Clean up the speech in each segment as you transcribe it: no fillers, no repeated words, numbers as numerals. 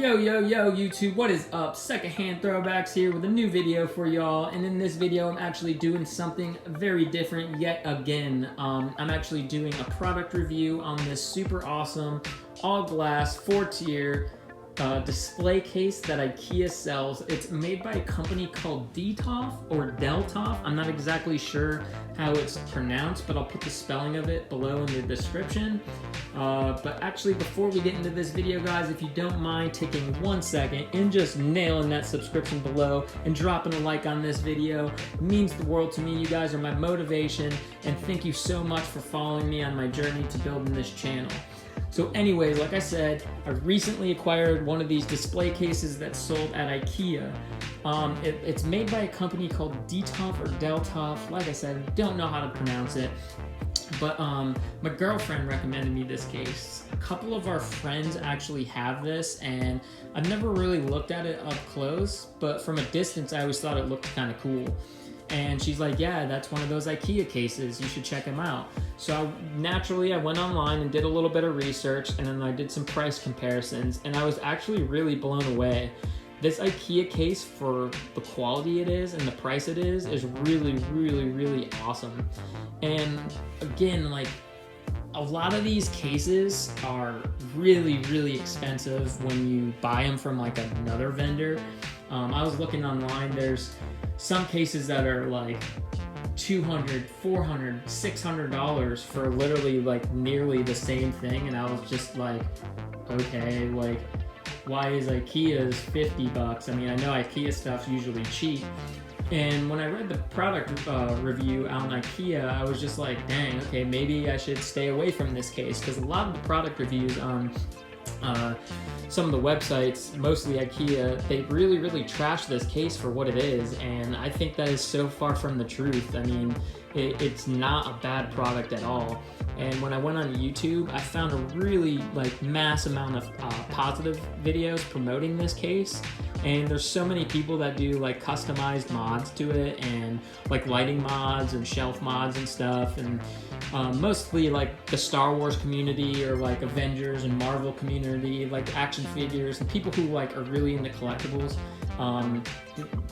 Yo, YouTube, what is up? Secondhand Throwbacks here with a new video for y'all, and in this video I'm actually doing something very different yet again. I'm actually doing a product review on this super awesome, all-glass, 4-tier display case that Ikea sells. It's made by a company called Detolf or Detolf. I'm not exactly sure how it's pronounced, but I'll put the spelling of it below in the description. But actually, before we get into this video, guys, if you don't mind taking 1 second and just nailing that subscription below and dropping a like on this video, it means the world to me. You guys are my motivation, and thank you so much for following me on my journey to building this channel. So anyways, like I said, I recently acquired one of these display cases that's sold at Ikea. It's made by a company called Detolf or Detolf. Like I said, don't know how to pronounce it. But my girlfriend recommended me this case. A couple of our friends actually have this, and I've never really looked at it up close, but from a distance I always thought it looked kind of cool. And she's like, yeah, that's one of those Ikea cases, you should check them out. So naturally I went online and did a little bit of research, and then I did some price comparisons, and I was actually really blown away. This Ikea case, for the quality it is and the price it is really, really, really awesome. And again, like, a lot of these cases are really, really expensive when you buy them from like another vendor. I was looking online, there's some cases that are like $200, $400, $600 for literally like nearly the same thing, and I was just like, okay, like, why is Ikea's 50 bucks? I mean, I know Ikea stuff's usually cheap. And when I read the product review on Ikea, I was just like, dang, okay, maybe I should stay away from this case, because a lot of the product reviews on some of the websites, mostly Ikea, they really, really trash this case for what it is, and I think that is so far from the truth. I mean, it's not a bad product at all. And when I went on YouTube, I found a really like mass amount of positive videos promoting this case. And there's so many people that do like customized mods to it, and like lighting mods and shelf mods and stuff, and mostly like the Star Wars community or like Avengers and Marvel community, like action figures and people who like are really into collectibles.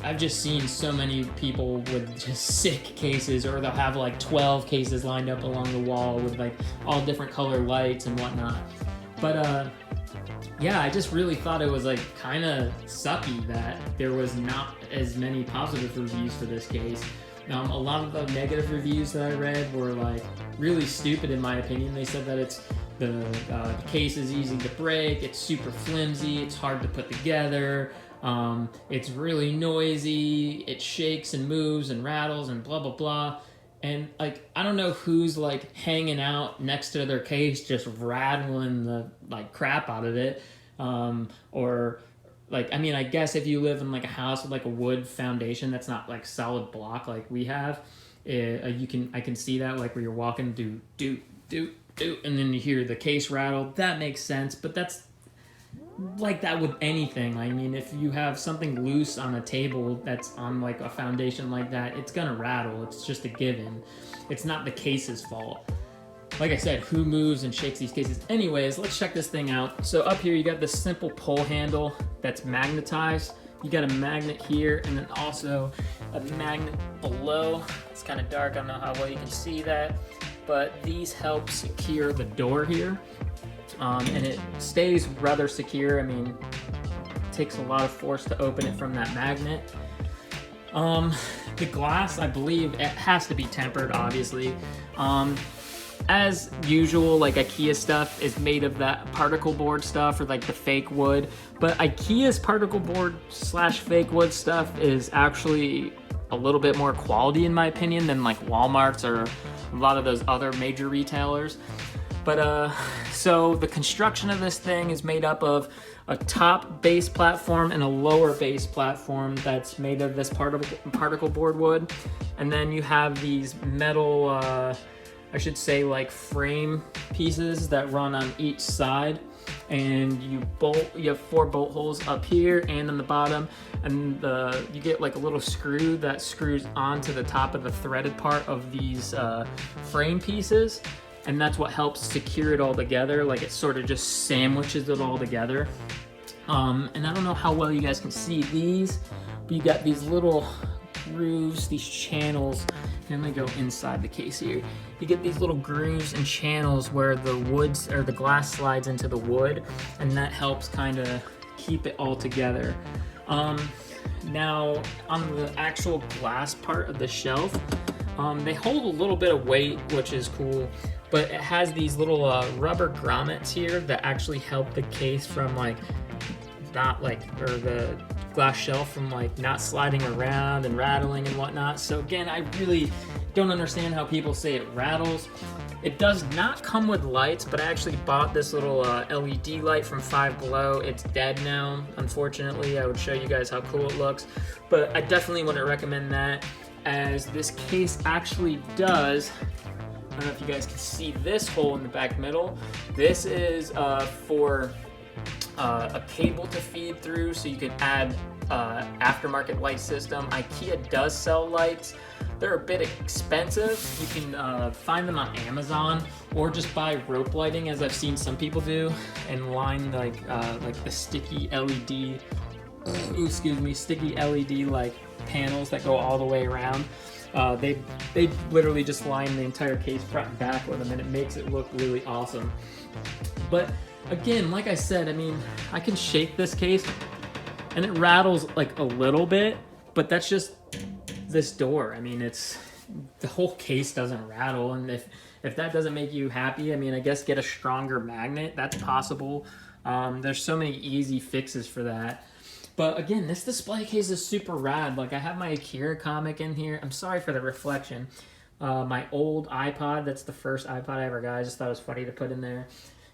I've just seen so many people with just sick cases, or they'll have like 12 cases lined up along the wall with like all different color lights and whatnot. But yeah, I just really thought it was like kind of sucky that there was not as many positive reviews for this case. A lot of the negative reviews that I read were like really stupid in my opinion. They said that it's the case is easy to break, it's super flimsy, it's hard to put together, it's really noisy, it shakes and moves and rattles and blah blah blah. And like, I don't know who's like hanging out next to their case just rattling the like crap out of it, or like, I mean, I guess if you live in like a house with like a wood foundation that's not like solid block like we have, I can see that, like where you're walking, do, and then you hear the case rattle. That makes sense, but that's like that with anything. I mean, if you have something loose on a table that's on like a foundation like that, it's gonna rattle. It's just a given. It's not the case's fault. Like I said, who moves and shakes these cases? Anyways, let's check this thing out. So up here you got this simple pull handle that's magnetized. You got a magnet here, and then also a magnet below. It's kind of dark, I don't know how well you can see that, but these help secure the door here. And it stays rather secure. I mean, it takes a lot of force to open it from that magnet. The glass, I believe, it has to be tempered, obviously. As usual, like Ikea stuff is made of that particle board stuff, or like the fake wood, but Ikea's particle board slash fake wood stuff is actually a little bit more quality in my opinion than like Walmart's or a lot of those other major retailers. But so the construction of this thing is made up of a top base platform and a lower base platform that's made of this particle board wood, and then you have these metal, I should say like frame pieces that run on each side, and you have 4 bolt holes up here and on the bottom, and you get like a little screw that screws onto the top of the threaded part of these frame pieces. And that's what helps secure it all together. Like, it sort of just sandwiches it all together. And I don't know how well you guys can see these, but you got these little grooves, these channels. And I'm gonna go inside the case here. You get these little grooves and channels where the woods or the glass slides into the wood, and that helps kind of keep it all together. Now on the actual glass part of the shelf, they hold a little bit of weight, which is cool, but it has these little rubber grommets here that actually help the case from the glass shelf from not sliding around and rattling and whatnot. So again, I really don't understand how people say it rattles. It does not come with lights, but I actually bought this little LED light from Five Below. It's dead now, unfortunately. I would show you guys how cool it looks, but I definitely wouldn't recommend that, as this case actually does. I don't know if you guys can see this hole in the back middle. This is for a cable to feed through, so you can add aftermarket light system. Ikea does sell lights. They're a bit expensive. You can find them on Amazon, or just buy rope lighting, as I've seen some people do, and line like the sticky LED, sticky LED panels that go all the way around. They literally just line the entire case front and back with them, and it makes it look really awesome. But again, like I said, I mean, I can shake this case and it rattles a little bit, but that's just this door. I mean, the whole case doesn't rattle, and if that doesn't make you happy, I mean, I guess get a stronger magnet. That's possible. There's so many easy fixes for that. But again, this display case is super rad. I have my Akira comic in here. I'm sorry for the reflection. My old iPod, that's the first iPod I ever got. I just thought it was funny to put in there.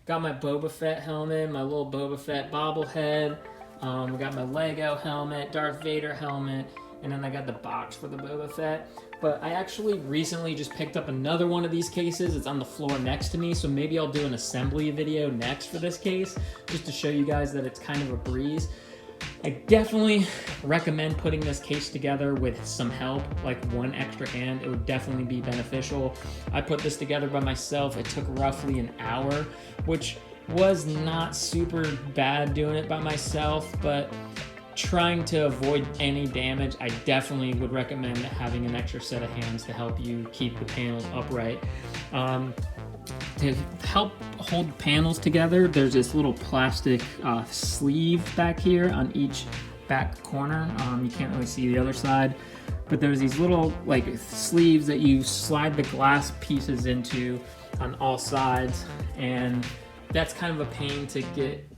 Got my Boba Fett helmet, my little Boba Fett bobblehead. We got my Lego helmet, Darth Vader helmet, and then I got the box for the Boba Fett. But I actually recently just picked up another one of these cases. It's on the floor next to me, so maybe I'll do an assembly video next for this case, just to show you guys that it's kind of a breeze. I definitely recommend putting this case together with some help, one extra hand. It would definitely be beneficial. I put this together by myself. It took roughly an hour, which was not super bad doing it by myself, but trying to avoid any damage, I definitely would recommend having an extra set of hands to help you keep the panels upright. To help hold the panels together, there's this little plastic sleeve back here on each back corner. You can't really see the other side, but there's these little sleeves that you slide the glass pieces into on all sides, and that's kind of a pain to get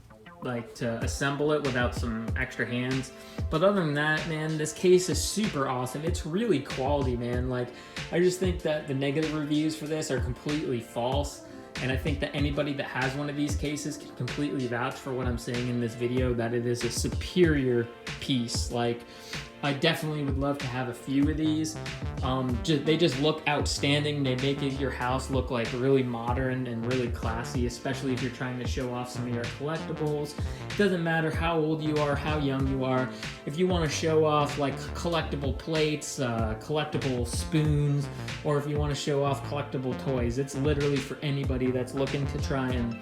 to assemble it without some extra hands. But other than that, man, this case is super awesome. It's really quality, man. I just think that the negative reviews for this are completely false, and I think that anybody that has one of these cases can completely vouch for what I'm saying in this video, that it is a superior piece. I definitely would love to have a few of these. They just look outstanding. They make your house look really modern and really classy, especially if you're trying to show off some of your collectibles. It doesn't matter how old you are, how young you are. If you want to show off collectible plates, collectible spoons, or if you want to show off collectible toys, it's literally for anybody that's looking to try and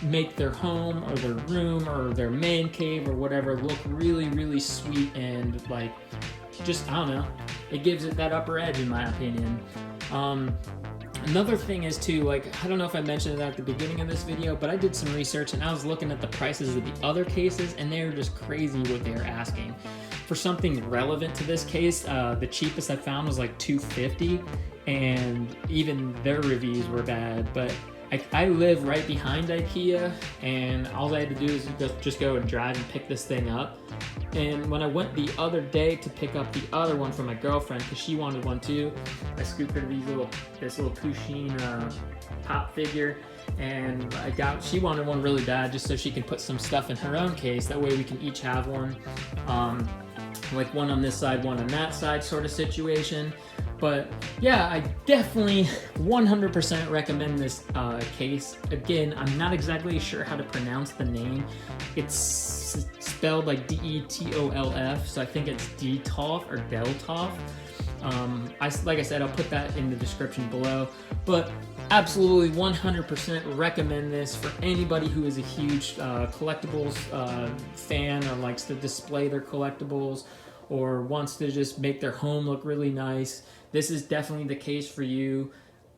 make their home or their room or their man cave or whatever look really, really sweet, and just, I don't know, it gives it that upper edge in my opinion. Another thing is too, I don't know if I mentioned it at the beginning of this video, but I did some research and I was looking at the prices of the other cases, and they were just crazy what they were asking. For something relevant to this case, the cheapest I found was $250, and even their reviews were bad. But I live right behind Ikea, and all I had to do is just go and drive and pick this thing up. And when I went the other day to pick up the other one for my girlfriend, because she wanted one too, I scooped her this little Pusheen pop figure, and she wanted one really bad just so she can put some stuff in her own case. That way we can each have one, one on this side, one on that side sort of situation. But yeah, I definitely 100% recommend this case. Again, I'm not exactly sure how to pronounce the name. It's spelled Detolf, so I think it's Detolf or Detolf. Like I said, I'll put that in the description below. But absolutely 100% recommend this for anybody who is a huge collectibles fan, or likes to display their collectibles, or wants to just make their home look really nice. This is definitely the case for you.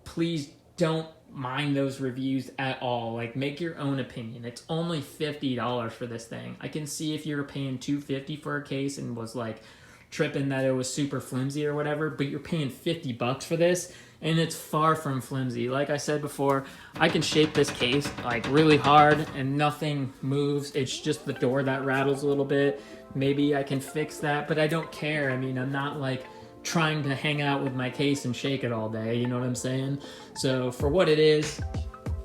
Please don't mind those reviews at all. Like, make your own opinion. It's only $50 for this thing. I can see if you were paying $250 for a case and was like tripping that it was super flimsy or whatever, but you're paying $50 for this, and it's far from flimsy. Like I said before, I can shape this case like really hard and nothing moves. It's just the door that rattles a little bit. Maybe I can fix that, but I don't care. I mean, I'm not like trying to hang out with my case and shake it all day, you know what I'm saying? So for what it is,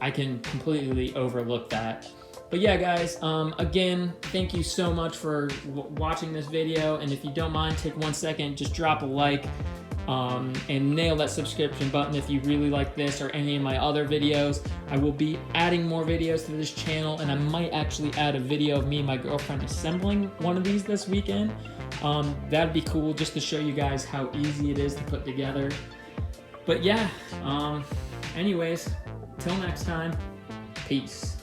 I can completely overlook that. But yeah, guys, again, thank you so much for watching this video, and if you don't mind, take 1 second, just drop a like, and nail that subscription button if you really like this or any of my other videos. I will be adding more videos to this channel, and I might actually add a video of me and my girlfriend assembling one of these this weekend. That'd be cool, just to show you guys how easy it is to put together. But yeah, anyways, till next time, peace.